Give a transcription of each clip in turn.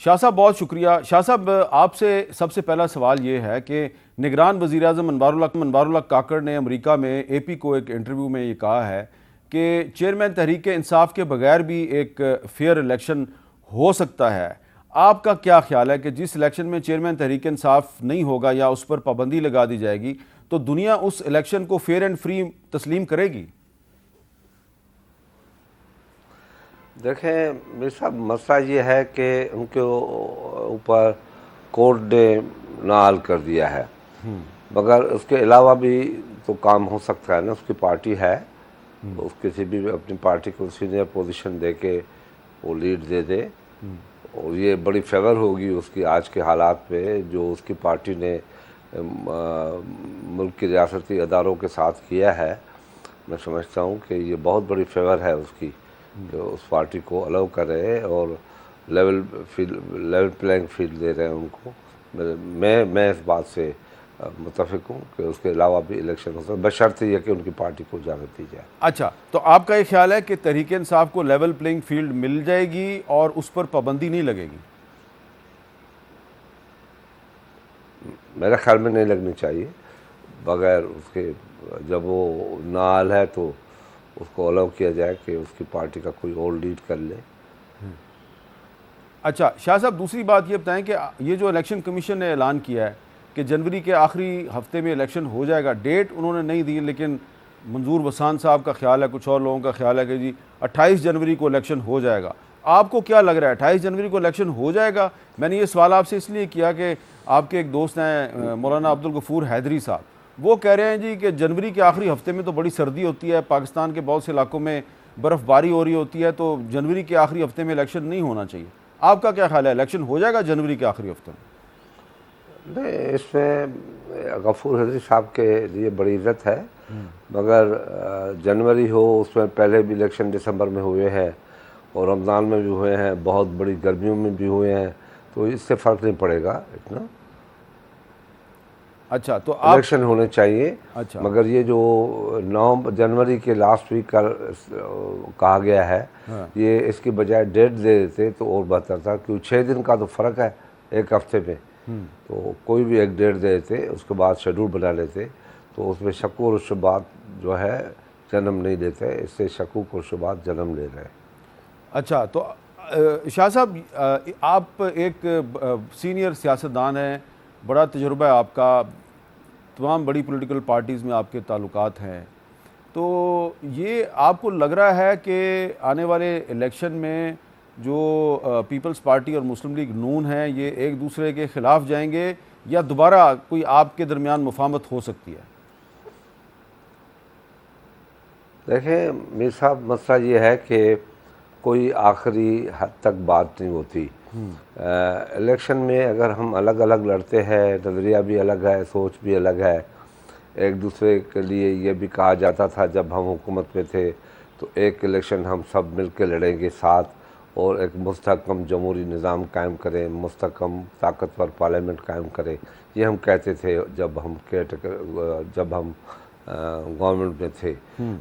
शाह साहब बहुत शुक्रिया। शाह साहब, आपसे सबसे पहला सवाल ये है कि निगरान वज़ीर-ए-आज़म अनवारुल्लाह काकड़ ने अमेरिका में AP को एक इंटरव्यू में ये कहा है कि चेयरमैन तहरीक इंसाफ के बगैर भी एक फेयर इलेक्शन हो सकता है। आपका क्या ख्याल है कि जिस इलेक्शन में चेयरमैन तहरीक इंसाफ नहीं होगा या उस पर पाबंदी लगा दी जाएगी तो दुनिया उस इलेक्शन को फेयर एंड फ्री तस्लीम करेगी? देखें मेरे साहब, मसला ये है कि उनके ऊपर कोर्ट ने नाल कर दिया है, मगर उसके अलावा भी तो काम हो सकता है ना। उसकी पार्टी है, उस किसी भी अपनी पार्टी को सीनियर पोजीशन दे के वो लीड दे दे, और ये बड़ी फेवर होगी उसकी आज के हालात पे जो उसकी पार्टी ने मुल्क की रियासती अदारों के साथ किया है। मैं समझता हूँ कि ये बहुत बड़ी फेवर है उसकी कि उस पार्टी को अलाउ कर रहे हैं और लेवल प्लेइंग फील्ड दे रहे हैं उनको। मैं इस बात से मुत्तफिक हूँ कि उसके अलावा भी इलेक्शन हो सकता है, बशर्ते ये कि उनकी पार्टी को इजाज़त दी जाए। अच्छा, तो आपका ये ख्याल है कि तहरीक इंसाफ को लेवल प्लेइंग फील्ड मिल जाएगी और उस पर पाबंदी नहीं लगेगी? मेरे ख्याल में नहीं लगनी चाहिए, बगैर उसके जब वो नाल है तो उसको अलाउ किया जाए कि उसकी पार्टी का कोई और लीड कर ले। अच्छा शाह साहब, दूसरी बात ये बताएं कि ये जो इलेक्शन कमीशन ने ऐलान किया है कि जनवरी के आखिरी हफ्ते में इलेक्शन हो जाएगा, डेट उन्होंने नहीं दी, लेकिन मंजूर वसान साहब का ख्याल है, कुछ और लोगों का ख्याल है कि जी 28 जनवरी को इलेक्शन हो जाएगा। आपको क्या लग रहा है, 28 जनवरी को इलेक्शन हो जाएगा? मैंने ये सवाल आपसे इसलिए किया कि आपके एक दोस्त हैं मौलाना अब्दुल गफूर हैदरी साहब, वो कह रहे हैं जी कि जनवरी के आखिरी हफ्ते में तो बड़ी सर्दी होती है, पाकिस्तान के बहुत से इलाकों में बर्फ़बारी हो रही होती है, तो जनवरी के आखिरी हफ्ते में इलेक्शन नहीं होना चाहिए। आपका क्या ख्याल है, इलेक्शन हो जाएगा जनवरी के आखिरी हफ्ते में? नहीं, इसमें गफूर हैदरी साहब के लिए बड़ी इज्जत है, मगर जनवरी हो उसमें पहले भी इलेक्शन दिसंबर में हुए हैं और रमज़ान में भी हुए हैं, बहुत बड़ी गर्मियों में भी हुए हैं, तो इससे फ़र्क नहीं पड़ेगा इतना। अच्छा, तो आप इलेक्शन होने चाहिए। अच्छा, मगर ये जो 9 जनवरी के लास्ट वीक का कहा गया है, हाँ, ये इसकी बजाय डेट दे देते तो और बेहतर था, क्योंकि 6 दिन का तो फ़र्क है एक हफ्ते में। तो कोई भी एक डेट दे देते, उसके बाद शेड्यूल बना लेते, तो उसमें शकूक और शुबात जो है जन्म नहीं देते। इससे शकूक और शुबात जन्म ले रहे हैं। अच्छा, तो शाह साहब, आप एक सीनियर सियासतदान हैं, बड़ा तजुर्बा है आपका, तमाम बड़ी पॉलिटिकल पार्टीज़ में आपके ताल्लुकात हैं, तो ये आपको लग रहा है कि आने वाले इलेक्शन में जो पीपल्स पार्टी और मुस्लिम लीग नून है ये एक दूसरे के ख़िलाफ़ जाएंगे या दोबारा कोई आपके दरमियान मुफाहमत हो सकती है? देखें मीर साहब, मसला ये है कि कोई आखिरी हद तक बात नहीं होती। इलेक्शन में अगर हम अलग अलग लड़ते हैं, नज़रिया भी अलग है, सोच भी अलग है। एक दूसरे के लिए ये भी कहा जाता था जब हम हुकूमत में थे, तो एक इलेक्शन हम सब मिल के लड़ेंगे साथ और एक मुस्तहकम जमहूरी निज़ाम कायम करें, मुस्तहकम ताकतवर पार्लियामेंट कायम करें। ये हम कहते थे जब हम गवर्नमेंट में थे।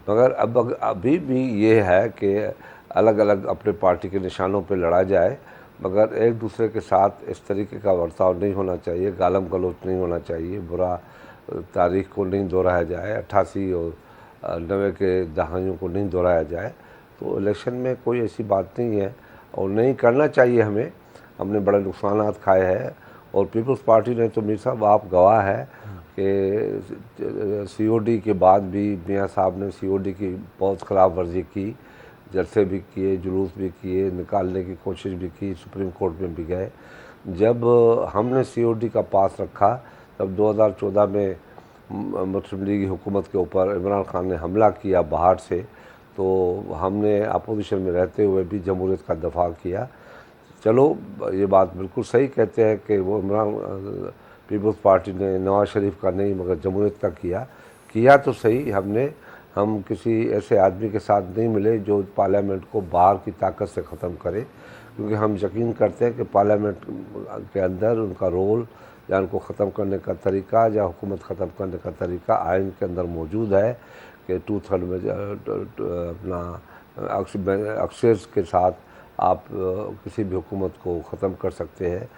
मगर अब अभी भी ये है कि अलग अलग अपने पार्टी के निशानों पे लड़ा जाए, मगर एक दूसरे के साथ इस तरीके का बर्ताव नहीं होना चाहिए, गालम गलोच नहीं होना चाहिए, बुरा तारीख को नहीं दोहराया जाए, 88 और 90 के दहाइयों को नहीं दोहराया जाए। तो इलेक्शन में कोई ऐसी बात नहीं है और नहीं करना चाहिए हमें। हमने बड़े नुकसानात खाए हैं और पीपल्स पार्टी ने तो मीर साहब आप गवाह है कि COD के बाद भी मियाँ साहब ने COD की बहुत खिलाफ वर्जी की, जलसे भी किए, जुलूस भी किए, निकालने की कोशिश भी की, सुप्रीम कोर्ट में भी गए। जब हमने COD का पास रखा तब 2014 में मुस्लिम लीग हुकूमत के ऊपर इमरान खान ने हमला किया बाहर से, तो हमने अपोजिशन में रहते हुए भी जमहूरियत का दफा किया। चलो ये बात बिल्कुल सही कहते हैं कि वो पीपल्स पार्टी ने नवाज शरीफ का नहीं मगर जमहूरियत का किया तो सही हमने। हम किसी ऐसे आदमी के साथ नहीं मिले जो पार्लियामेंट को बाहर की ताकत से ख़त्म करे, क्योंकि हम यकीन करते हैं कि पार्लियामेंट के अंदर उनका रोल या उनको ख़त्म करने का तरीका या हुकूमत ख़त्म करने का तरीका आइन के अंदर मौजूद है कि 2/3 में अपना अक्सर के साथ आप किसी भी हुकूमत को ख़त्म कर सकते हैं।